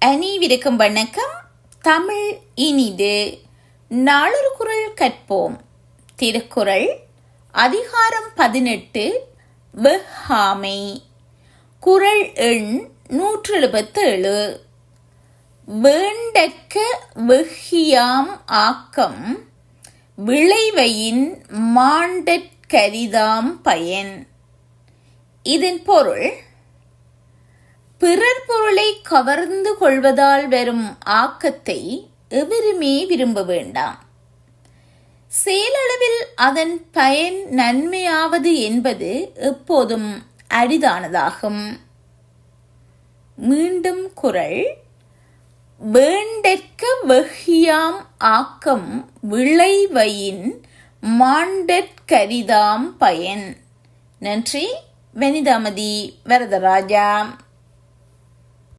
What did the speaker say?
அனைவருக்கும் வணக்கம். தமிழ் இனிது. நாளொரு குறள் கற்போம். திருக்குறள் அதிகாரம் 18 வெஃகாமை. குறள் எண் 177. வேண்டற்க வெஃகியாம் ஆக்கம் விளைவையின் மாண்டற்கரிதாம் பயன். இதன் பொருள், பிறர் பொருளை கவர்ந்து கொள்வதால் வரும் ஆக்கத்தை எவருமே விரும்ப வேண்டாம். செயலளவில் அதன் பயன் நன்மையாவது என்பது எப்போதும் அரிதானதாகும். மீண்டும் குறள். வேண்டற்க வெஃகியாம் ஆக்கம் விளைவையின் மாண்டற்கரிதாம் பயன். நன்றி. வனிதாமதி வரதராஜா.